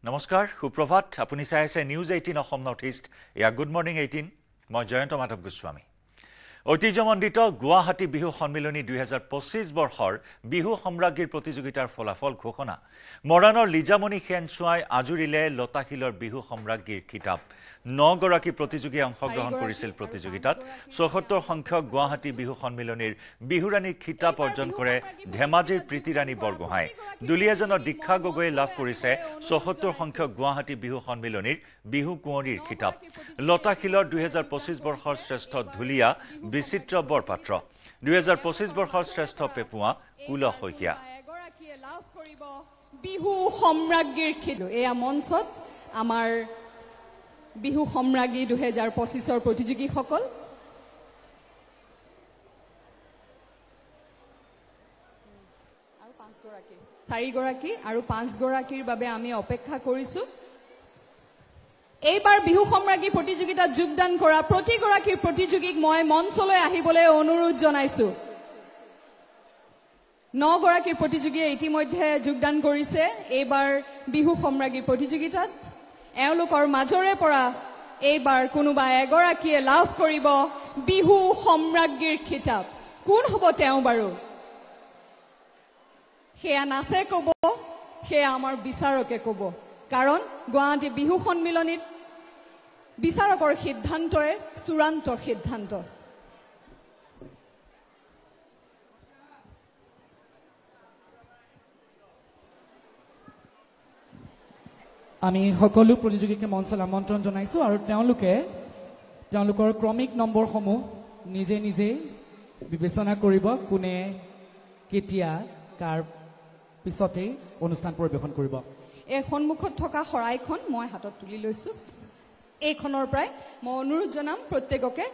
নমস্কাৰ সুপ্ৰভাত আপুনি চাই আছে নিউজ 18 অসম নৰ্থ ইষ্ট ইয়া গুড মৰ্নিং 18 মই জয়ন্ত মাধৱ গোস্বামী ঐতিহ্যমণ্ডিত গুৱাহাটী বিহু সন্মিলনী 2025 বৰ্ষৰ বিহু সম্ৰাজ্ঞীৰ প্ৰতিযোগিতাৰ ফলাফল ঘোষণা মৰাণৰ লিজামণি খেনচুৱাই আজুৰিলে লতাশিলৰ বিহু সম্ৰাজ্ঞীৰ খিতাপ 9 গৰাকী প্ৰতিযোগী অংশগ্ৰহণ কৰিছিল প্ৰতিযোগিতাত ৭৪ সংখ্যক গুৱাহাটী বিহু সন্মিলনীৰ বিহুৰাণীৰ খিতাপ অৰ্জন কৰে ধেমাজিৰ প্ৰীতিৰাণী বৰগোহাঁই দুলিয়াজনৰ দীক্ষা গগৈয়ে লাভ কৰিছে ৭৪ সংখ্যক গুৱাহাটী বিহু সন্মিলনীৰ বিহু কুঁৱৰীৰ খিতাপ লতাশিলৰ 2025 বৰ্ষৰ শ্ৰেষ্ঠ ঢুলীয়া বিচিত্ৰ বৰপাত্ৰ 2025 বৰ্ষৰ শ্ৰেষ্ঠ পেপুৱা কুল শইকীয়া লাভ কৰিব বিহু সম্ৰাজ্ঞীৰ খিতাপ এয়া মঞ্চত আমাৰ বিহু সম্ৰাজ্ঞী 2025ৰ প্ৰতিযোগীসকল আৰু 5 গৰাকী 4 গৰাকী আৰু 5 গৰাকীৰ বাবে আমি অপেক্ষা কৰিছো এইবাৰ বিহু সম্ৰাজ্ঞী প্ৰতিযোগিতাত যোগদান কৰা প্ৰতিগৰাকী প্ৰতিযোগীক মই মঞ্চলৈ আহিবলৈ অনুৰোধ জনাইছো 9 গৰাকী প্ৰতিযোগীয়ে ইতিমধ্যে যোগদান কৰিছে এইবাৰ বিহু সম্ৰাজ্ঞী প্ৰতিযোগিতাত এওঁলোকৰ মাজৰে পৰা এইবাৰ কোনোবা এগৰাকীয়ে লাভ কৰিব বিহু সম্ৰাজ্ঞীৰ খিতাপ কোন হ'ব তেওঁ বাৰু সেয়া নাচে ক'ব সেয়া আমাৰ বিচাৰকে ক'ব কাৰণ গুৱাহাটী বিহু সন্মিলনীত বিচাৰকৰ সিদ্ধান্তই চূড়ান্ত সিদ্ধান্ত আমি সকলো প্ৰতিযোগীকে মঞ্চলৈ আমন্ত্ৰণ জনাইছো আৰু তেওঁলোকৰ ক্ৰমিক নম্বৰসমূহ নিজে নিজে বিবেচনা কৰিব কোনে কেতিয়া কাৰ পিছতে অনুষ্ঠান পৰিবেশন কৰিব এই সন্মুখত থকা শৰাইখন মই হাতত তুলি লৈছো এইখনৰ পৰাই মই অনুৰোধ জনাম প্ৰত্যেককে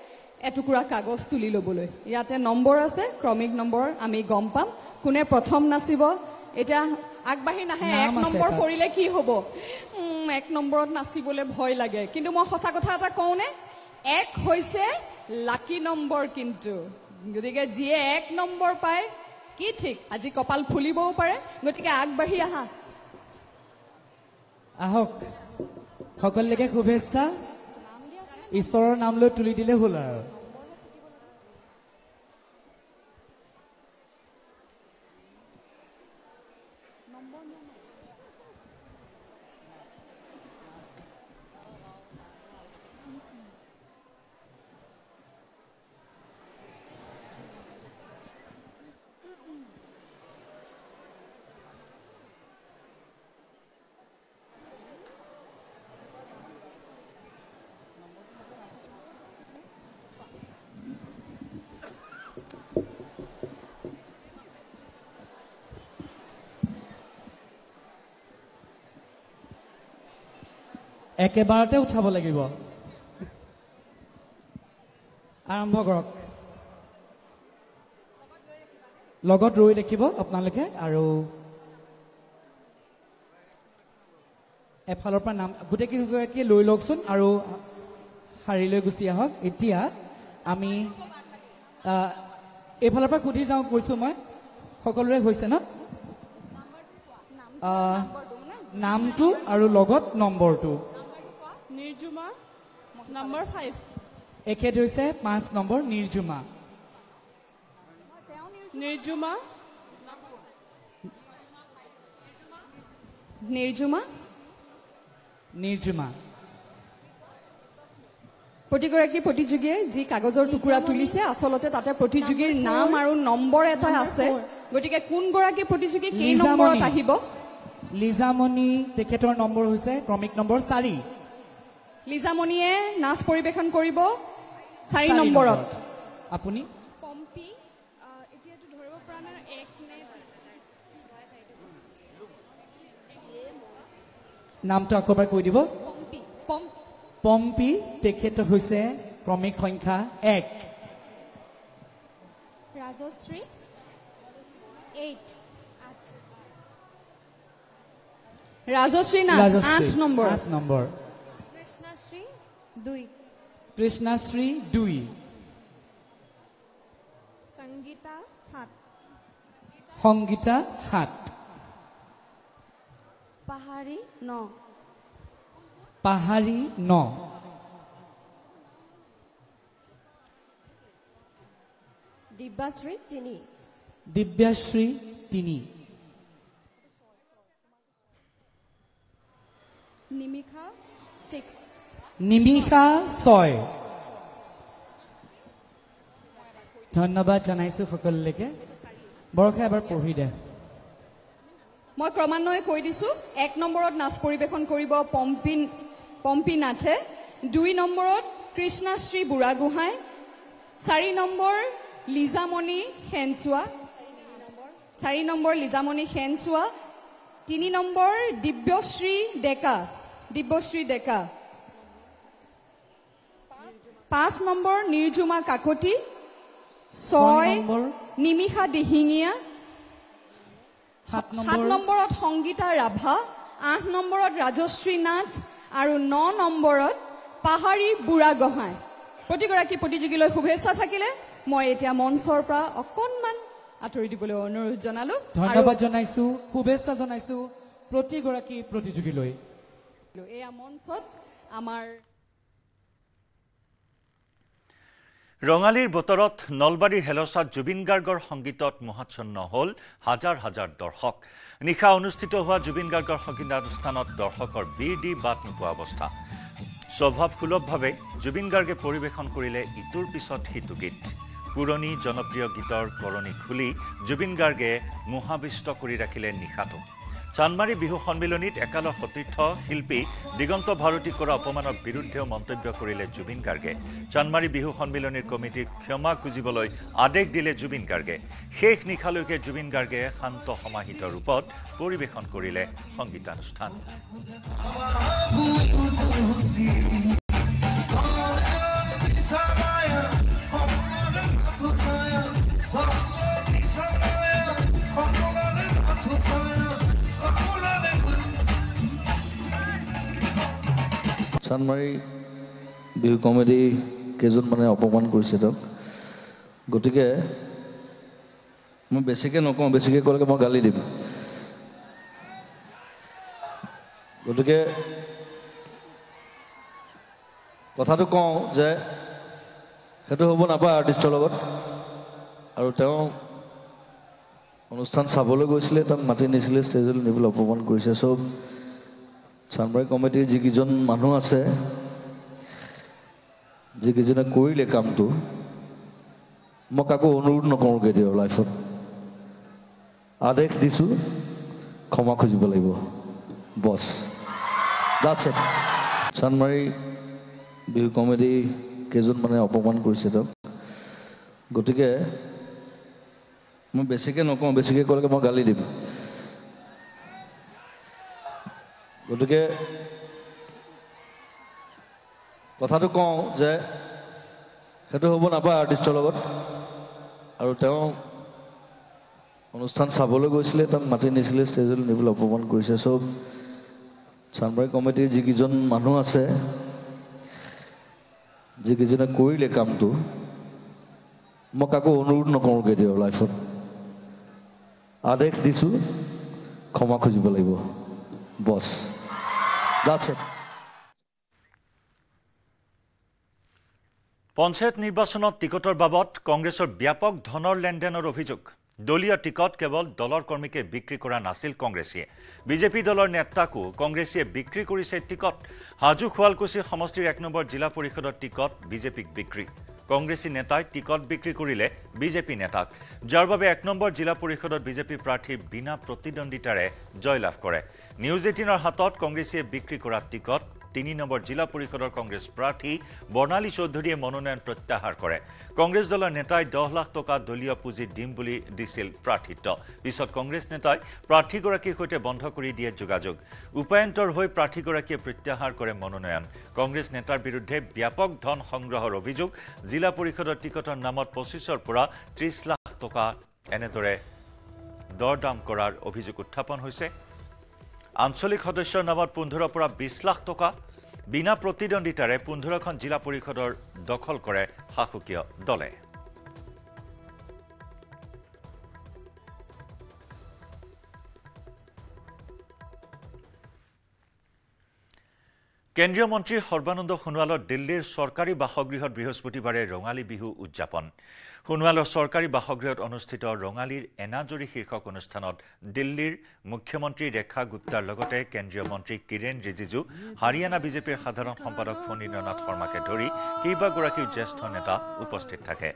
এটুকুৰা কাগজ তুলি ল'বলৈ ইয়াতে নম্বৰ আছে ক্ৰমিক নম্বৰ আমি গম পাম কোনে প্ৰথম নাচিব এটা আগবাঢ়ি নাহে 1 নম্বৰ পৰিলে কি হ'ব 1 নম্বৰত নাচিবলৈ ভয় লাগে কিন্তু মই সঁচা কথা এটা কওঁনে 1 হৈছে লাকি নম্বৰ কিন্তু গতিকে যিয়ে 1 নম্বৰ পায় কি ঠিক আজি কপাল ফুলিবও পাৰে গতিকে আগবাঢ়ি আহা আহক সকলোকে শুভেচ্ছা ঈশ্বৰৰ নাম লৈ তুলি দিলে হ'ল আৰু একেবাৰতে উঠাব লাগিব আৰম্ভ কৰক লগত ৰৈ দেখিব আপোনালোকে আৰু এফালৰ পৰা নাম গোটেইকেইগৰাকীয়ে লৈ লওকচোন আৰু শাৰীলৈ গুচি আহক এতিয়া আমি এইফালৰ পৰা সুধি যাওঁ কৈছো মই সকলোৰে হৈছে ন নামটো আৰু লগত নম্বৰটো নিৰ্জুমা নম্বৰ 5 এখেত হৈছে 5 নম্বৰ নিৰ্জুমা নিৰ্জুমা নিৰ্জুমা নিৰ্জুমা প্ৰতিগৰাকী প্ৰতিযোগীয়ে যি কাগজৰ টুকুৰা তুলিছে আচলতে তাতে প্ৰতিযোগীৰ নাম আৰু নম্বৰ এটা আছে গতিকে কোন গৰাকী প্ৰতিযোগী কেই নম্বৰত আহিব লিজামণি তেখেতৰ নম্বৰ হৈছে ক্ৰমিক নম্বৰ 4 লিজামণিয়ে নাচ পৰিবেশন কৰিব 4 নম্বৰত আপুনি পম্পি এতিয়াটো ধৰিব পৰা নাই 1 নে নামটো আকবাৰ কৈ দিব পম্পি পম্পি তেখেত হৈছে ক্ৰমিক সংখ্যা 1 ৰাজশ্ৰী 8 ৰাজশ্ৰী না 8 নম্বৰ কৃষ্ণশ্ৰী 2 কৃষ্ণশ্ৰী 2 সংগীতা 7 সংগীতা 7 পাহাৰী 9 পাহাৰী ন দিব্যাশ্ৰী 3 দিব্যাশ্ৰী 3 নিমিষা 6 নিমিষা 6 ধন্যবাদ জনাইছো সকলোকে বৰষা এবাৰ পঢ়ি দে মই ক্ৰমান্বয়ে কৈ দিছো 1 নম্বৰত নাচ পৰিবেশন কৰিব পম্পী নাথে 2 নম্বৰত কৃষ্ণাশ্ৰী বুঢ়াগোহাঁই 4 নম্বৰ লিজামণি সেনচুৱা 3 নম্বৰ দিব্যশ্ৰী ডেকা 5 নম্বৰ নিৰ্জুমা কাকতি 6 নিমিষা দিহিঙীয়া 7 নম্বৰত সংগীতা ৰাভা 8 নম্বৰত ৰাজশ্ৰী নাথ আৰু 9 নম্বৰত পাহাৰী বুঢ়াগোহাঁই প্ৰতিগৰাকী প্ৰতিযোগীলৈ শুভেচ্ছা থাকিলে মই এতিয়া মঞ্চৰ পৰা অকণমান আঁতৰি দিবলৈ অনুৰোধ জনালো ধন্যবাদ জনাইছো শুভেচ্ছা জনাইছো প্ৰতিগৰাকী প্ৰতিযোগীলৈ এয়া মঞ্চত আমাৰ ৰঙালীৰ বতৰত নলবাৰীৰ হেলচাত জুবিন গাৰ্গৰ সংগীতত মোহাচ্ছন্ন হ'ল হাজাৰ হাজাৰ দৰ্শক নিশা অনুষ্ঠিত হোৱা জুবিন গাৰ্গৰ সংগীতানুষ্ঠানত দৰ্শকৰ বীৰ দি বাট নোপোৱা অৱস্থা স্বভাৱসুলভভাৱে জুবিন গাৰ্গে পৰিৱেশন কৰিলে ইটোৰ পিছত সিটো গীত পুৰণি জনপ্ৰিয় গীতৰ কৰণী খুলি জুবিন গাৰ্গে মোহাবিষ্ট কৰি ৰাখিলে নিশাটো চানমাৰী বিহু সন্মিলনীত একালৰ সতীৰ্থ শিল্পী দিগন্ত ভাৰতীক কৰা অপমানৰ বিৰুদ্ধেও মন্তব্য কৰিলে জুবিন গাৰ্গে চানমাৰী বিহু সন্মিলনীৰ কমিটিক ক্ষমা খুজিবলৈ আদেশ দিলে জুবিন গাৰ্গে শেষ নিশালৈকে জুবিন গাৰ্গে শান্ত সমাহিত ৰূপত পৰিৱেশন কৰিলে সংগীতানুষ্ঠান চানমাৰী বিহু কমিটি কেইজনমানে অপমান কৰিছে তেওঁক গতিকে মই বেছিকৈ নকওঁ বেছিকৈ ক'লে মই গালি দিম গতিকে কথাটো কওঁ যে সেইটো হ'ব নাপায় আৰ্টিষ্টৰ লগত আৰু তেওঁ অনুষ্ঠান চাবলৈ গৈছিলে তাক মাতি নিছিলে ষ্টেজলৈ নিবলৈ অপমান কৰিছে চব চানমাৰী কমিটিৰ যিকেইজন মানুহ আছে যিকেইজনে কৰিলে কামটো মই কাকো অনুৰোধ নকৰোঁ কেতিয়াও লাইফত আদেশ দিছোঁ ক্ষমা খুজিব লাগিব বছ that's it Chandmari Bihu committee কেইজনমানে অপমান কৰিছে তেওঁক গতিকে মই বেছিকৈ নকওঁ বেছিকৈ ক'লে মই গালি দিম গতিকে কথাটো কওঁ যে সেইটো হ'ব নাপায় আৰ্টিষ্টৰ লগত আৰু তেওঁ অনুষ্ঠান চাবলৈ গৈছিলে তাক মাতি নিছিলে ষ্টেজলৈ নিবলৈ অপমান কৰিছে চব চানমাৰী কমিটিৰ যিকেইজন মানুহ আছে যিকেইজনে কৰিলে কামটো মই কাকো অনুৰোধ নকৰোঁ কেতিয়াও লাইফত আদেশ দিছোঁ ক্ষমা খুজিব লাগিব বছ that's it পঞ্চায়ত নিৰ্বাচনত টিকটৰ বাবদ কংগ্ৰেছৰ ব্যাপক ধনৰ লেনদেনৰ অভিযোগ দলীয় টিকট কেৱল দলৰ কৰ্মীকে বিক্ৰী কৰা নাছিল কংগ্ৰেছীয়ে বিজেপি দলৰ নেতাকো কংগ্ৰেছীয়ে বিক্ৰী কৰিছে টিকট হাজু খোৱালকুছি সমষ্টিৰ 1 নম্বৰ জিলা পৰিষদৰ টিকট বিজেপিক বিক্ৰী কংগ্ৰেছী নেতাই টিকট বিক্ৰী কৰিলে বিজেপি নেতাক যাৰ বাবে 1 নম্বৰ জিলা পৰিষদৰ বিজেপি প্ৰাৰ্থী বিনা প্ৰতিদ্বন্দিতাৰে জয়লাভ কৰে নিউজ 18ৰ হাতত কংগ্ৰেছীয়ে বিক্ৰী কৰা টিকট 3 নম্বৰ জিলা পৰিষদৰ কংগ্ৰেছ প্ৰাৰ্থী বৰ্ণালী চৌধুৰীয়ে মনোনয়ন প্ৰত্যাহাৰ কৰে কংগ্ৰেছ দলৰ নেতাই 10 লাখ টকা দলীয় পুঁজি দিম বুলি দিছিল প্ৰাৰ্থিত্ব পিছত কংগ্ৰেছ নেতাই প্ৰাৰ্থীগৰাকীৰ সৈতে বন্ধ কৰি দিয়ে যোগাযোগ উপায়ন্তৰ হৈ প্ৰাৰ্থীগৰাকীয়ে প্ৰত্যাহাৰ কৰে মনোনয়ন কংগ্ৰেছ নেতাৰ বিৰুদ্ধে ব্যাপক ধন সংগ্ৰহৰ অভিযোগ জিলা পৰিষদৰ টিকটৰ নামত 25ৰ পৰা 30 লাখ টকা এনেদৰে দৰদাম কৰাৰ অভিযোগ উত্থাপন হৈছে আঞ্চলিক সদস্যৰ নামত 15 পৰা 20 লাখ টকা বিনা প্ৰতিদ্বন্দিতাৰে 15খন জিলা পৰিষদৰ দখল কৰে শাসকীয় দলে কেন্দ্ৰীয় মন্ত্ৰী সৰ্বানন্দ সোণোৱালৰ দিল্লীৰ চৰকাৰী বাসগৃহত বৃহস্পতিবাৰে ৰঙালী বিহু উদযাপন সোণোৱালৰ চৰকাৰী বাসগৃহত অনুষ্ঠিত ৰঙালীৰ এনাজৰী শীৰ্ষক অনুষ্ঠানত দিল্লীৰ মুখ্যমন্ত্ৰী ৰেখা গুপ্তাৰ লগতে কেন্দ্ৰীয় মন্ত্ৰী কিৰেণ ৰিজিজু হাৰিয়ানা বিজেপিৰ সাধাৰণ সম্পাদক ফণীন্দ্ৰনাথ শৰ্মাকে ধৰি কেইবাগৰাকী জ্যেষ্ঠ নেতা উপস্থিত থাকে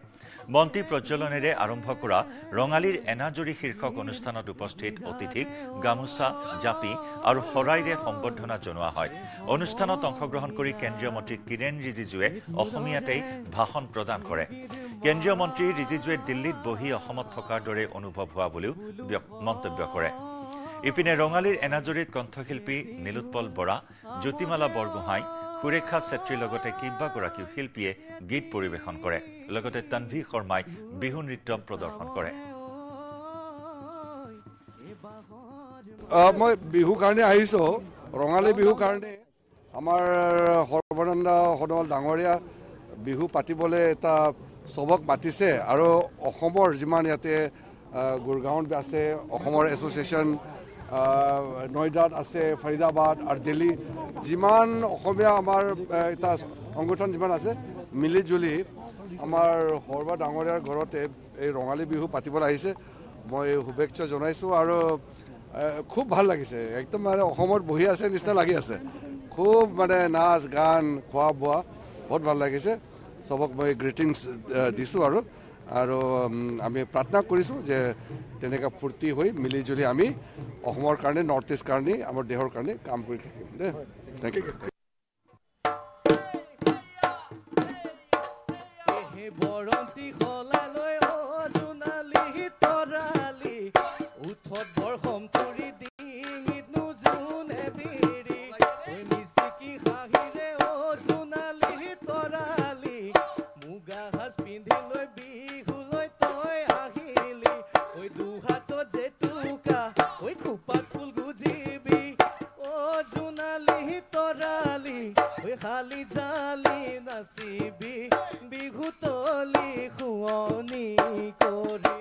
বন্তি প্ৰজ্বলনেৰে আৰম্ভ কৰা ৰঙালীৰ এনাজৰী শীৰ্ষক অনুষ্ঠানত উপস্থিত অতিথিক গামোচা জাপি আৰু শৰাইৰে সম্বৰ্ধনা জনোৱা হয় অনুষ্ঠানত অংশগ্ৰহণ কৰি কেন্দ্ৰীয় মন্ত্ৰী কিৰেণ ৰিজিজুৱে অসমীয়াতেই ভাষণ প্ৰদান কৰে কেন্দ্ৰীয় মন্ত্ৰী ৰিজিজুৱে দিল্লীত বহি অসমত থকাৰ দৰে অনুভৱ হোৱা বুলিও মন্তব্য কৰে ইপিনে ৰঙালীৰ এনাজৰীত কণ্ঠশিল্পী নীলোৎপল বৰা জ্যোতিমালা বৰগোহাঁই সুৰেখা চেত্ৰীৰ লগতে কেইবাগৰাকী শিল্পীয়ে গীত পৰিৱেশন কৰে লগতে তন্ভী শৰ্মাই বিহু নৃত্য প্ৰদৰ্শন কৰে মই বিহু কাৰণে আহিছো ৰঙালী বিহু কাৰণে আমাৰ সৰ্বানন্দ সোণোৱাল ডাঙৰীয়া বিহু পাতিবলৈ এটা সবক মাতিছে আৰু অসমৰ যিমান ইয়াতে গুৰগাঁৱত আছে অসমৰ এছ'চিয়েশ্যন নয়ডাত আছে ফৰিদাবাদ আৰু দিল্লী যিমান অসমীয়া আমাৰ এটা সংগঠন যিমান আছে মিলি জুলি আমাৰ সৰ্বা ডাঙৰীয়াৰ ঘৰতে এই ৰঙালী বিহু পাতিবলৈ আহিছে মই শুভেচ্ছা জনাইছোঁ আৰু খুব ভাল লাগিছে একদম মানে অসমত বহি আছে নিচিনা লাগি আছে খুব মানে নাচ গান খোৱা বোৱা বহুত ভাল লাগিছে সবক মই গ্ৰিটিংছ দিছোঁ আৰু আমি প্ৰাৰ্থনা কৰিছোঁ যে তেনেকৈ ফূৰ্তি হৈ মিলি জুলি আমি অসমৰ কাৰণে নৰ্থ ইষ্ট কাৰণে আমাৰ দেশৰ কাৰণে কাম কৰি থাকিম দেই থেংক ইউ খালি জালি নাচিবি বিহুতলি খুৱনি কৰি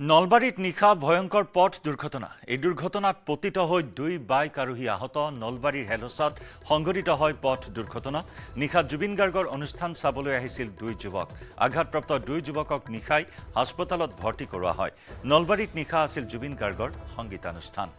নলবাৰীত নিশা ভয়ংকৰ পথ দুৰ্ঘটনা। এই দুৰ্ঘটনাত পতিত হৈ 2 বাইক আৰোহী আহত। নলবাৰীৰ হেলচাত সংঘটিত হয় পথ দুৰ্ঘটনা। নিশা জুবিন গাৰ্গৰ অনুষ্ঠান চাবলৈ আহিছিল 2 যুৱক। আঘাতপ্ৰাপ্ত 2 যুৱকক নিশাই হাস্পতালত ভৰ্তি কৰোৱা হয়। নলবাৰীত নিশা আছিল জুবিন গাৰ্গৰ সংগীতানুষ্ঠান।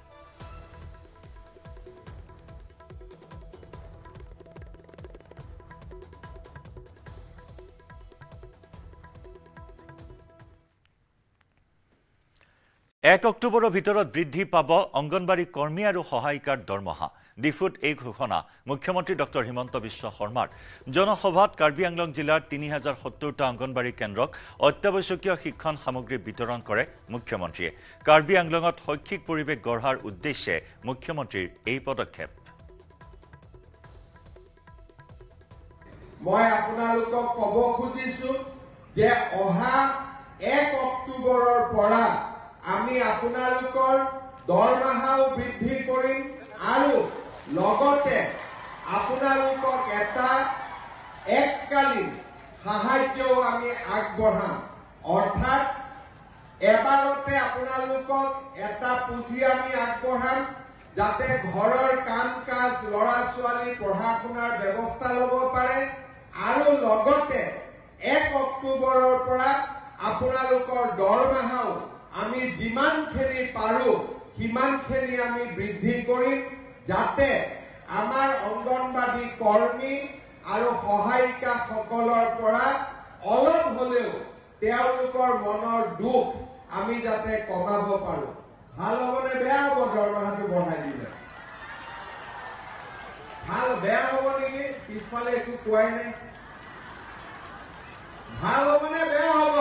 এক অক্টোবৰৰ ভিতৰত বৃদ্ধি পাব অংগনবাড়ী কৰ্মী আৰু সহায়িকাৰ দৰমহা। ডিফুত এই ঘোষণা মুখ্যমন্ত্ৰী ডক্টৰ হিমন্ত বিশ্ব শৰ্মাৰ। জনসভাত কাৰ্বি আংলং জিলাৰ 3070টা অংগনবাড়ী কেন্দ্ৰক অত্যাৱশ্যকীয় শিক্ষণ সামগ্ৰী বিতৰণ কৰে মুখ্যমন্ত্ৰীয়ে। কাৰ্বি আংলঙত শৈক্ষিক পৰিৱেশ গঢ়াৰ উদ্দেশ্যে মুখ্যমন্ত্ৰীৰ এই পদক্ষেপ। মই আপোনালোকক ক'ব খুজিছো যে অহা 1 অক্টোবৰৰ পৰা আমি আপোনালোকৰ দৰমহাও বৃদ্ধি কৰিম আৰু লগতে আপোনালোকক এটা এককালীন সাহায্যও আমি আগবঢ়াম। অৰ্থাৎ এবাৰতে আপোনালোকক এটা পুঁজি আমি আগবঢ়াম যাতে ঘৰৰ কাম কাজ ল'ৰা ছোৱালী পঢ়া শুনাৰ ব্যৱস্থা ল'ব পাৰে আৰু লগতে 1 অক্টোবৰৰ পৰা আপোনালোকৰ দৰমহাও আমি যিমানখিনি পাৰো সিমানখিনি আমি বৃদ্ধি কৰিম যাতে আমাৰ অংগনবাড়ী কৰ্মী আৰু সহায়িকাসকলৰ পৰা অলপ হ'লেও তেওঁলোকৰ মনৰ দুখ আমি যাতে কমাব পাৰো। ভাল হ'বনে বেয়া হ'ব দৰমহাটো বঢ়াই দিলে? ভাল বেয়া হ'ব নেকি? পিছফালে একো কোৱাই নাই। ভাল হ'বনে বেয়া হ'ব?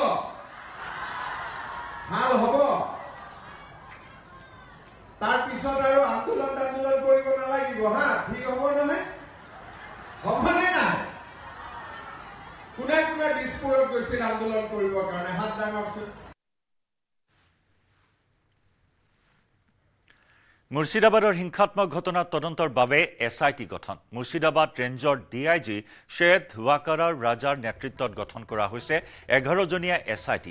ভাল হ'ব। তাৰ পিছত আৰু আন্দোলন কৰিব নালাগিব। হা, ঠিক হ'ব নহয়? হ'বনে নাই? কোনে কোনে দিছপুৰত গৈছিল আন্দোলন কৰিবৰ কাৰণে? হাত দাঙকচোন। মুৰ্ছিদাবাদৰ হিংসাত্মক ঘটনাৰ তদন্তৰ বাবে SIT গঠন। মুৰ্ছিদাবাদ ৰেঞ্জৰ DIG শ্বেদ ৱাকাৰাৰ ৰাজাৰ নেতৃত্বত গঠন কৰা হৈছে 11জনীয়া SIT।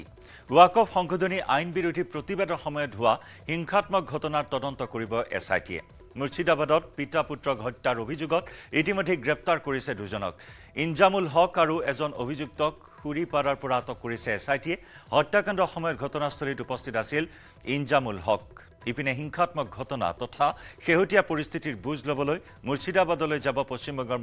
ৱাকফ সংশোধনী আইন বিৰোধী প্ৰতিবাদৰ সময়ত হোৱা হিংসাত্মক ঘটনাৰ তদন্ত কৰিব SITয়ে। মুৰ্ছিদাবাদত পিতা পুত্ৰক হত্যাৰ অভিযোগত ইতিমধ্যে গ্ৰেপ্তাৰ কৰিছে 2জনক। ইনজামুল হক আৰু এজন অভিযুক্তক খুৰিপাৰাৰ পৰা আটক কৰিছে SITয়ে। হত্যাকাণ্ডৰ সময়ত ঘটনাস্থলীত উপস্থিত আছিল ইনজামুল হক। ইপিনে হিংসাত্মক ঘটনা তথা শেহতীয়া পৰিস্থিতিৰ বুজ ল'বলৈ মুৰ্ছিদাবাদলৈ যাব পশ্চিমবংগৰ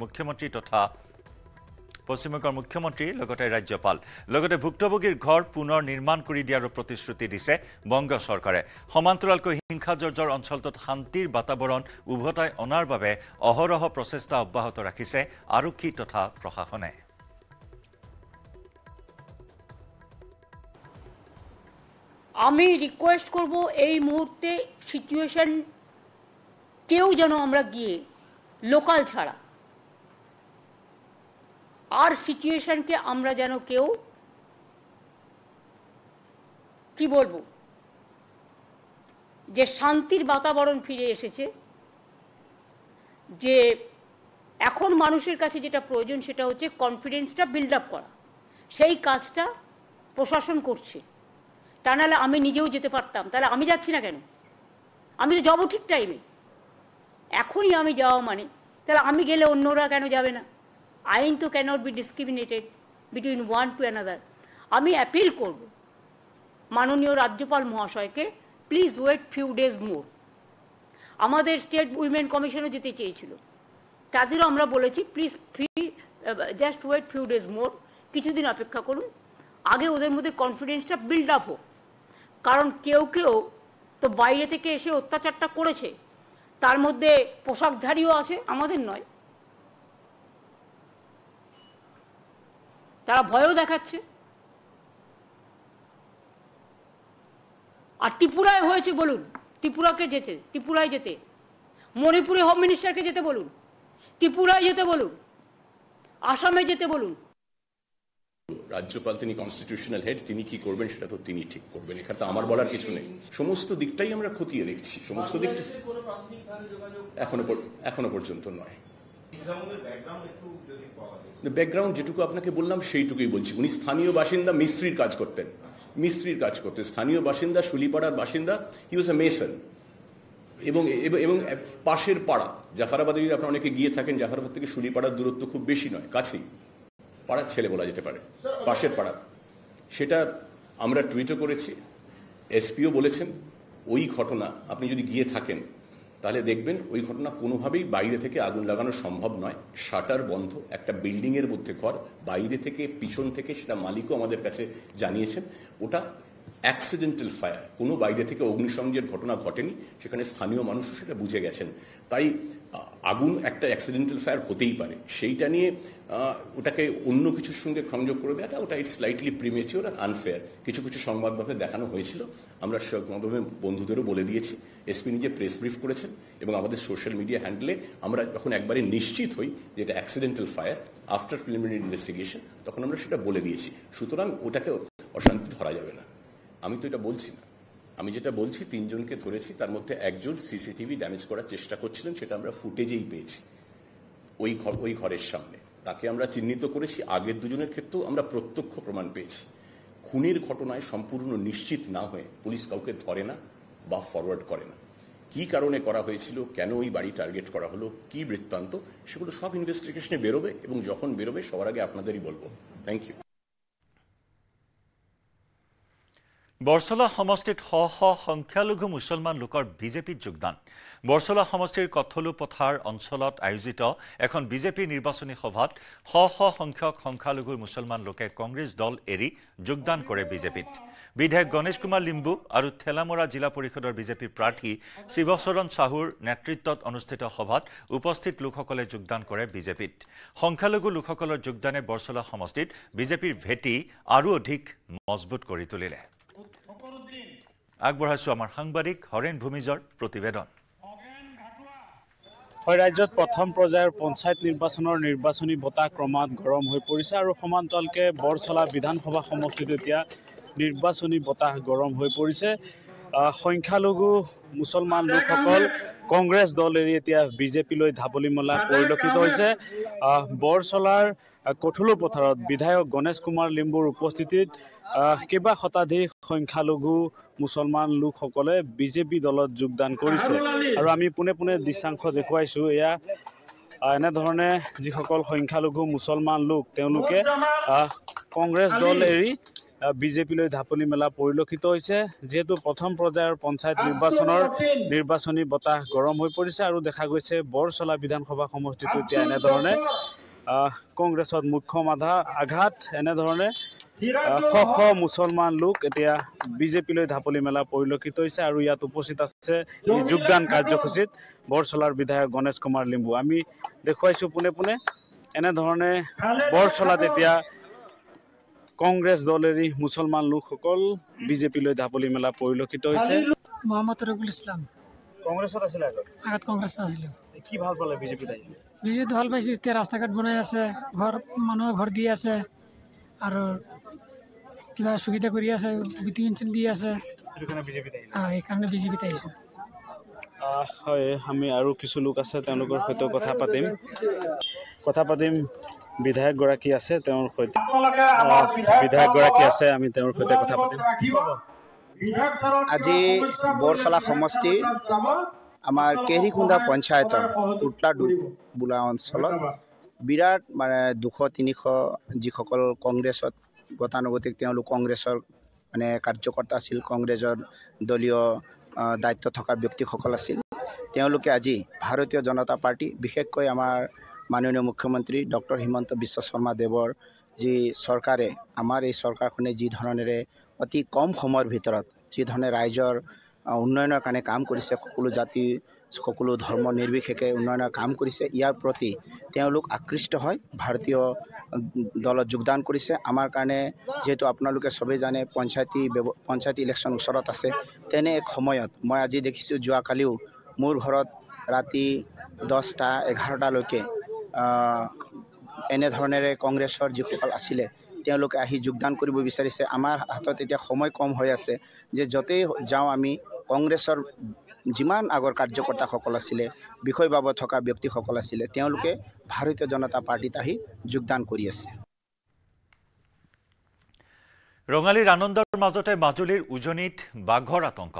মুখ্যমন্ত্ৰী লগতে ৰাজ্যপাল। লগতে ভুক্তভোগীৰ ঘৰ পুনৰ নিৰ্মাণ কৰি দিয়াৰো প্ৰতিশ্ৰুতি দিছে বংগ চৰকাৰে। সমান্তৰালকৈ হিংসাজৰ্জৰ অঞ্চলটোত শান্তিৰ বাতাবৰণ উভতাই অনাৰ বাবে অহৰহ প্ৰচেষ্টা অব্যাহত ৰাখিছে আৰক্ষী তথা প্ৰশাসনে। আমি রিকোয়েস্ট করব এই মুহূর্তে সিচুয়েশন কেউ যেন আমরা গিয়ে লোকাল ছাড়া আর সিচুয়েশনকে আমরা যেন কেউ কি বলবো যে শান্তির বাতাবরণ ফিরে এসেছে, যে এখন মানুষের কাছে যেটা প্রয়োজন সেটা হচ্ছে কনফিডেন্সটা বিল্ড আপ করা। সেই কাজটা প্রশাসন করছে। তা নাহলে আমি নিজেও যেতে পারতাম, তাহলে আমি যাচ্ছি না কেন? আমি তো যাবো ঠিক টাইমে। এখনই আমি যাওয়া মানে তাহলে আমি গেলে অন্যরা কেন যাবে না? আইন তো cannot be discriminated between one to another. আমি অ্যাপিল করব মাননীয় রাজ্যপাল মহাশয়কে, please wait few days more. আমাদের স্টেট উইমেন কমিশনও যেতে চেয়েছিল, তাদেরও আমরা বলেছি please just wait few days more, কিছুদিন অপেক্ষা করুন, আগে ওদের মধ্যে কনফিডেন্সটা বিল্ড আপ হোক। কারণ কেউ কেউ তো বাইরে থেকে এসে অত্যাচারটা করেছে, তার মধ্যে পোশাকধারীও আছে, আমাদের নয়, তারা ভয়ও দেখাচ্ছে। আর ত্রিপুরায় হয়েছে বলুন, ত্রিপুরায় যেতে, মণিপুরে হোম মিনিস্টারকে যেতে বলুন, ত্রিপুরায় যেতে বলুন, আসামে যেতে বলুন। রাজ্যপাল তিনি কনস্টিটিউশনাল হেড, তিনি কি করবেন সেটা তো তিনি ঠিক করবেন, এখানে তো আমার বলার কিছু নেই। সমস্ত দিকটাই আমরা খতিয়ে দেখছি, সমস্ত দিকটা এখনো পর্যন্ত নয়। ব্যাকগ্রাউন্ড যেটুকু আপনাকে বললাম সেইটুকুই বলছি। উনি স্থানীয় বাসিন্দা, মিস্ত্রির কাজ করতেন, মিস্ত্রির কাজ করতেন, স্থানীয় বাসিন্দা, শুলিপাড়ার বাসিন্দা, হি ওয়াজ এ মেসন। এবং পাশের পাড়া জাফরাবাদে যদি আপনারা অনেকে গিয়ে থাকেন, জাফরাবাদ থেকে শুলিপাড়ার দূরত্ব খুব বেশি নয়, কাছেই, পাড়ার ছেলে বলা যেতে পারে, পাশের পাড়া। সেটা আমরা টুইটও করেছি, এসপিও বলেছেন ওই ঘটনা আপনি যদি গিয়ে থাকেন তাহলে দেখবেন ওই ঘটনা কোনোভাবেই বাইরে থেকে আগুন লাগানো সম্ভব নয়। শাটার বন্ধ, একটা বিল্ডিংয়ের মধ্যে ঘর, বাইরে থেকে পিছন থেকে, সেটা মালিকও আমাদের কাছে জানিয়েছেন, ওটা অ্যাক্সিডেন্টাল ফায়ার, কোনো বাইরে থেকে অগ্নিসংযোগের ঘটনা ঘটেনি, সেখানে স্থানীয় মানুষও সেটা বুঝে গেছেন। তাই আগুন একটা অ্যাক্সিডেন্টাল ফায়ার হতেই পারে, সেইটা নিয়ে ওটাকে অন্য কিছুর সঙ্গে সংযোগ করে দেওয়াটা, ওটা ইটস স্লাইটলি প্রিমেচিওর আর আনফেয়ার। কিছু কিছু সংবাদভাবে দেখানো হয়েছিল, আমরা সংবাদভাবে বন্ধুদেরও বলে দিয়েছি, এসপি নিজে প্রেস ব্রিফ করেছেন, এবং আমাদের সোশ্যাল মিডিয়া হ্যান্ডেলে আমরা যখন একবারে নিশ্চিত হই যে এটা accidental fire after preliminary investigation, তখন আমরা সেটা বলে দিয়েছি। সুতরাং ওটাকে অশান্তি ধরা যাবে না। আমি তো এটা বলছি না, আমি যেটা বলছি 3 জনকে ধরেছি, তার মধ্যে একজন সিসিটিভি ড্যামেজ করার চেষ্টা করছিলেন, সেটা আমরা ফুটেজেই পেয়েছি ওই ঘরের সামনে, তাকে আমরা চিহ্নিত করেছি। আগের 2 জনের ক্ষেত্রেও আমরা প্রত্যক্ষ প্রমাণ পেয়েছি। খুনের ঘটনায় সম্পূর্ণ নিশ্চিত না হয়ে পুলিশ কাউকে ধরে না বা ফরওয়ার্ড করে না। কি কারণে করা হয়েছিল, কেন ওই বাড়ি টার্গেট করা হলো, কি বৃত্তান্ত, সেগুলো সব ইনভেস্টিগেশনে বেরোবে, এবং যখন বেরোবে সবার আগে আপনাদেরই বলবো। Thank U. বৰছলা সমষ্টিত শ শ সংখ্যালঘু মুছলমান লোকৰ বিজেপিত যোগদান। বৰছলা সমষ্টিৰ কঠলু পথাৰ অঞ্চলত আয়োজিত এখন বিজেপিৰ নিৰ্বাচনী সভাত শ শ সংখ্যক সংখ্যালঘু মুছলমান লোকে কংগ্ৰেছ দল এৰি যোগদান কৰে বিজেপিত। বিধায়ক গণেশ কুমাৰ লিম্বু আৰু ঠেলামৰা জিলা পৰিষদৰ বিজেপিৰ প্ৰাৰ্থী শিৱচৰণ চাহুৰ নেতৃত্বত অনুষ্ঠিত সভাত উপস্থিত লোকসকলে যোগদান কৰে বিজেপিত। সংখ্যালঘু লোকসকলৰ যোগদানে বৰছলা সমষ্টিত বিজেপিৰ ভেটি আৰু অধিক মজবুত কৰি তুলিলে। আগবঢ়াইছো আমাৰ সাংবাদিক হৰেণ ভূমিজৰ প্ৰতিবেদন। ৰাজ্যত প্ৰথম পৰ্যায়ৰ পঞ্চায়ত নিৰ্বাচনৰ নিৰ্বাচনী বতাহ ক্ৰমাৎ গৰম হৈ পৰিছে আৰু সমান্তৰালকে বৰছলা বিধানসভা সমষ্টিত এতিয়া নিৰ্বাচনী বতাহ গৰম হৈ পৰিছে। সংখ্যালঘু মুছলমান লোকসকল কংগ্ৰেছ দল এৰি এতিয়া বিজেপিলৈ ঢাপলি মেলা পৰিলক্ষিত হৈছে। বৰছলাৰ কঠলু পথাৰত বিধায়ক গণেশ কুমাৰ লিম্বুৰ উপস্থিতিত কেইবা শতাধিক সংখ্যালঘু মুছলমান লোকসকলে বিজেপি দলত যোগদান কৰিছে। আৰু আমি পোনে পোনে দৃশ্যাংশ দেখুৱাইছোঁ। এয়া এনেধৰণে যিসকল সংখ্যালঘু মুছলমান লোক, তেওঁলোকে কংগ্ৰেছ দল এৰি বিজেপিলৈ ঢাপলি মেলা পৰিলক্ষিত হৈছে। যিহেতু প্ৰথম পৰ্যায়ৰ পঞ্চায়ত নিৰ্বাচনৰ নিৰ্বাচনী বতাহ গৰম হৈ পৰিছে আৰু দেখা গৈছে বৰছলা বিধানসভা সমষ্টিটো এতিয়া এনেধৰণে কংগ্ৰেছত মুখ্য আঘাত, এনেধৰণে শ শ মুছলমান লোক এতিয়া বিজেপিলৈ ঢাপলি মেলা পৰিলক্ষিত হৈছে। আৰু ইয়াত উপস্থিত আছে এই যোগদান কাৰ্যসূচীত বৰছলাৰ বিধায়ক গণেশ কুমাৰ লিম্বু। আমি দেখুৱাইছোঁ পোনে পোনে এনেধৰণে বৰছলাত এতিয়া কংগ্ৰেছ দল এৰি মুছলমান লোকসকল বিজেপিলৈ ঢাপলি মেলা পৰিলক্ষিত হৈছে। মোহাম্মদ ৰফিকুল ইছলাম কংগ্ৰেছত আছিলে আগত কংগ্ৰেছ আছিলোঁ। কি ভাল পালে বিজেপিত আহি? বিজেপিত ভাল পাইছোঁ, এতিয়া ৰাস্তা ঘাট বনাই আছে, মানুহে ঘৰ দি আছে আৰু কিবা সুবিধা কৰি আছে, বিটি পেঞ্চন দি আছে, সেইকাৰণে বিজেপিত আহিছোঁ। হয়, আমি আৰু কিছু লোক আছে, তেওঁলোকৰ সৈতে কথা পাতিম। বিধায়কগৰাকী আছে, তেওঁৰ সৈতে আমি তেওঁৰ সৈতে কথা পাতিম। আজি বৰছলা সমষ্টিৰ আমাৰ কেৰিকুন্দা পঞ্চায়তৰ কুটলা বোলা অঞ্চলত বিৰাট 200-300 যিসকল কংগ্ৰেছত গতানুগতিক তেওঁলোক কংগ্ৰেছৰ কাৰ্যকৰ্তা আছিল, কংগ্ৰেছৰ দলীয় দায়িত্ব থকা ব্যক্তিসকল আছিল। তেওঁলোকে আজি ভাৰতীয় জনতা পাৰ্টি, বিশেষকৈ আমাৰ মাননীয় মুখ্যমন্ত্ৰী ডক্টৰ হিমন্ত বিশ্ব শৰ্মা দেৱৰ যি চৰকাৰে, আমাৰ এই চৰকাৰখনে যি ধৰণেৰে অতি কম সময়ৰ ভিতৰত যি ধৰণে ৰাইজৰ উন্নয়নৰ কাৰণে কাম কৰিছে, সকলো জাতি সকলো ধৰ্ম নিৰ্বিশেষে উন্নয়নৰ কাম কৰিছে, ইয়াৰ প্ৰতি তেওঁলোক আকৃষ্ট হয় ভাৰতীয় দলত যোগদান কৰিছে। আমাৰ কাৰণে যিহেতু আপোনালোকে সবেই জানে পঞ্চায়তী ইলেকশ্যন ওচৰত আছে, তেনে এক সময়ত মই আজি দেখিছোঁ, যোৱাকালিও মোৰ ঘৰত ৰাতি 10টা-11টালৈকে এনেধৰণেৰে কংগ্ৰেছৰ যিসকল আছিলে তেওঁলোকে আহি যোগদান কৰিব বিচাৰিছে। আমাৰ হাতত এতিয়া সময় কম হৈ আছে যে য'তেই যাওঁ আমি কংগ্ৰেছৰ যিমান আগৰ কাৰ্যকৰ্তাসকল আছিলে, বিষয়বাবদ থকা ব্যক্তিসকল আছিলে, তেওঁলোকে ভাৰতীয় জনতা পাৰ্টিত আহি যোগদান কৰি আছে। ৰঙালীৰ আনন্দৰ মাজতে মাজুলীৰ উজনিত বাঘৰ আতংক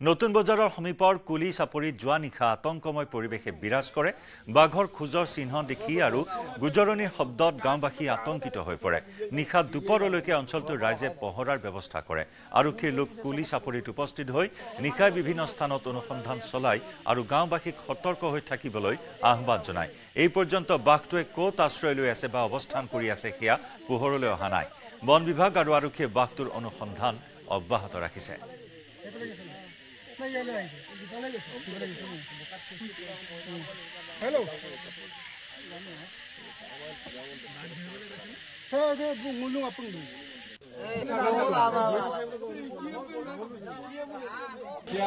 নতুন বজাৰৰ সমীপৰ কুলি চাপৰিত যোৱা নিশা আতংকময় পৰিৱেশে বিৰাজ কৰে বাঘৰ খোজৰ চিহ্ন দেখি আৰু গুজৰণিৰ শব্দত গাঁওবাসী আতংকিত হৈ পৰে নিশা দুপৰলৈকে অঞ্চলটোৰ ৰাইজে পহৰাৰ ব্যৱস্থা কৰে আৰক্ষীৰ লোক কুলি চাপৰিত উপস্থিত হৈ নিশাই বিভিন্ন স্থানত অনুসন্ধান চলাই আৰু গাঁওবাসীক সতৰ্ক হৈ থাকিবলৈ আহ্বান জনায় এই পৰ্যন্ত বাঘটোৱে ক'ত আশ্ৰয় লৈ আছে বা অৱস্থান কৰি আছে সেয়া পোহৰলৈ অহা নাই বন বিভাগ আৰু আৰক্ষীয়ে বাঘটোৰ অনুসন্ধান অব্যাহত ৰাখিছে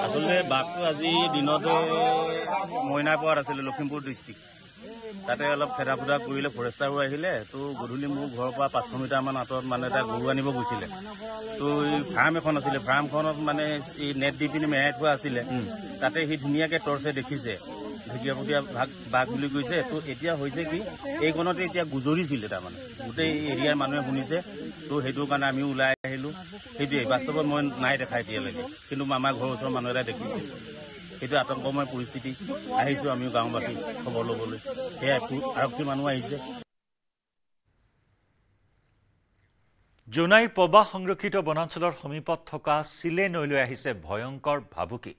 আসলে বাঘটো আজি দিনতে মইনাপাৰত আছিলে লখিমপুৰ ডিষ্ট্ৰিক্ট তাতে অলপ খেদাফুদা কৰিলে ফৰেষ্টাৰো আহিলে তো গধূলি মোৰ ঘৰৰ পৰা 500 মিটাৰমান আঁতৰত মানে এটা গৰু আনিব গৈছিলে তো এই ফাৰ্ম এখন আছিলে ফাৰ্মখনত মানে এই নেট দি পিনি মেৰাই থোৱা আছিলে তাতে সি ধুনীয়াকৈ টৰ্চে দেখিছে ঢেকীয়াপতীয়া বাঘ বুলি কৈছে তো এতিয়া হৈছে কি এইখনতে এতিয়া গুজৰিছিলে তাৰমানে গোটেই এৰিয়াৰ মানুহে শুনিছে তো সেইটোৰ কাৰণে আমিও ওলাই আহিলোঁ সেইটোৱে বাস্তৱত মই নাই দেখা এতিয়ালৈকে কিন্তু আমাৰ ঘৰৰ ওচৰৰ মানুহ এটা দেখিছে সেইটো আতংকময় পৰিস্থিতি আহিছোঁ আমিও গাঁওবাসী খবৰ ল'বলৈ সেয়াই আৰক্ষী মানুহ আহিছে জোনাইৰ প্ৰবাহ সংৰক্ষিত বনাঞ্চলৰ সমীপত থকা চিলে নৈলৈ আহিছে ভয়ংকৰ ভাবুকি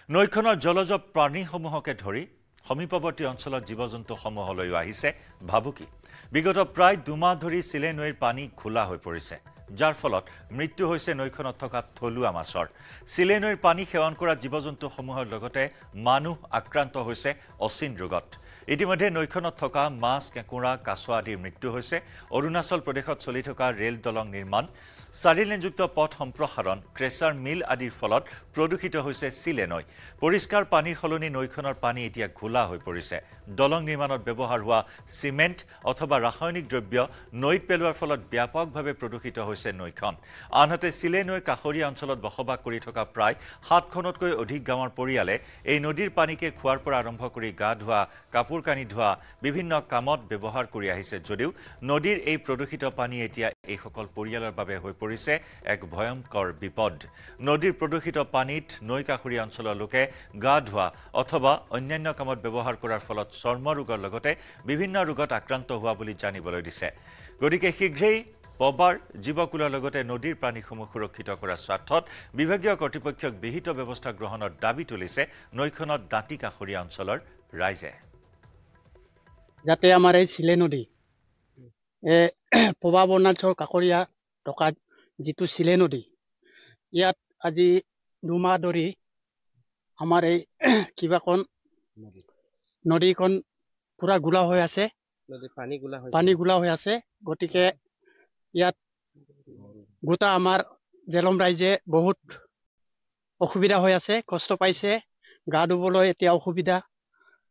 নৈখনৰ জলজ প্ৰাণীসমূহকে ধৰি সমীপৱৰ্তী অঞ্চলৰ জীৱ-জন্তুসমূহলৈও আহিছে ভাবুকি বিগত প্ৰায় 2 মাহ ধৰি চিলে নৈৰ পানী খোলা হৈ পৰিছে যাৰ ফলত মৃত্যু হৈছে নৈখনত থকা থলুৱা মাছৰ চিলে নৈৰ পানী সেৱন কৰা জীৱ-জন্তুসমূহৰ লগতে মানুহ আক্ৰান্ত হৈছে অচিন ৰোগত ইতিমধ্যে নৈখনত থকা মাছ কেঁকুৰা কাছ আদিৰ মৃত্যু হৈছে অৰুণাচল প্ৰদেশত চলি থকা ৰেল দলং নিৰ্মাণ 4 লেনযুক্ত পথ সম্প্ৰসাৰণ ক্ৰেচাৰ মিল আদিৰ ফলত প্ৰদূষিত হৈছে চিলে নৈ পৰিষ্কাৰ পানীৰ সলনি নৈখনৰ পানী এতিয়া ঘোলা হৈ পৰিছে দলং নিৰ্মাণত ব্যৱহাৰ হোৱা সিমেন্ট অথবা ৰাসায়নিক দ্ৰব্য নৈত পেলোৱাৰ ফলত ব্যাপকভাৱে প্ৰদূষিত হৈছে নৈখন আনহাতে চিলে নৈৰ কাষৰীয়া অঞ্চলত বসবাস কৰি থকা প্ৰায় 7খনতকৈ অধিক গাঁৱৰ পৰিয়ালে এই নদীৰ পানীকে খোৱাৰ পৰা আৰম্ভ কৰি গা ধোৱা কাপোৰ কানি ধোৱা বিভিন্ন কামত ব্যৱহাৰ কৰি আহিছে যদিও নদীৰ এই প্ৰদূষিত পানী এতিয়া এই সকল পৰিয়ালৰ বাবে হৈ পৰিছে এক ভয়ংকৰ বিপদ নদীৰ প্ৰদূষিত পানীত নৈ কাষৰীয়া অঞ্চলৰ লোকে গা ধোৱা অথবা অন্যান্য কামত ব্যৱহাৰ কৰাৰ ফলত চৰ্ম ৰোগৰ লগতে বিভিন্ন ৰোগত আক্ৰান্ত হোৱা বুলি জানিবলৈ দিছে গতিকে শীঘ্ৰেই পবাৰ জীৱকুলৰ লগতে নদীৰ প্ৰাণীসমূহ সুৰক্ষিত কৰাৰ স্বাৰ্থত বিভাগীয় কৰ্তৃপক্ষক বিহিত ব্যৱস্থা গ্ৰহণৰ দাবী তুলিছে নৈখনত দাঁতি কাষৰীয়া অঞ্চলৰ ৰাইজে যাতে আমাৰ এই চিলে নদী পবা বনাঞ্চল কাষৰীয়া থকা যিটো চিলে নদী ইয়াত আজি 2 মাহ ধৰি আমাৰ এই কিবাখন নদীখন পুৰা গোলা হৈ আছে পানী গোলা হৈ আছে গতিকে ইয়াত গোটা আমাৰ জেলম ৰাইজে বহুত অসুবিধা হৈ আছে কষ্ট পাইছে গা ধুবলৈ এতিয়া অসুবিধা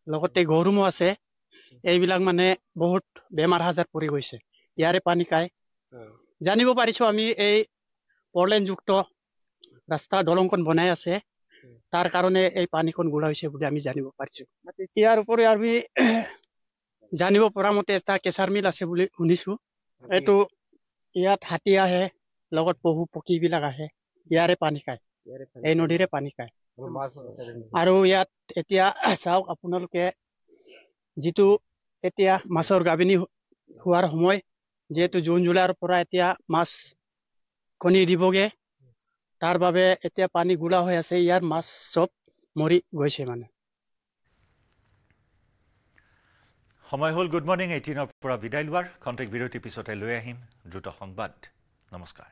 লগতে গৰুমো আছে এইবিলাক মানে বহুত বেমাৰ আজাৰ পৰি গৈছে ইয়াৰে পানী খাই জানিব পাৰিছো আমি এই পৰলেনযুক্ত ৰাস্তা দলংখন বনাই আছে তাৰ কাৰণে এই পানীখন গোলা হৈছে বুলি আমি জানিব পাৰিছো ইয়াৰ উপৰি আমি জানিব পৰা মতে এটা কেঁচাৰ মিল আছে বুলি শুনিছো এইটো ইয়াত হাতী আহে লগত পহু পক্ষীবিলাক আহে ইয়াৰে পানী খায় এই নদীৰে পানী খায় আৰু ইয়াত এতিয়া চাওক আপোনালোকে যিটো এতিয়া মাছৰ গাভিনী হোৱাৰ সময় যেহেতু জুন জুলাইৰ পৰা এতিয়া মাছ কণী দিবগে তাৰ বাবে এতিয়া পানী গোলা হৈ আছে ইয়াৰ মাছ সব মৰি গৈছে মানে সময় হল গুড মৰ্নিং 18ৰ পৰা বিদায় লোৱাৰ খন্তেক বিৰতি পিছতে লৈ আহিম দ্ৰুত সংবাদ নমস্কাৰ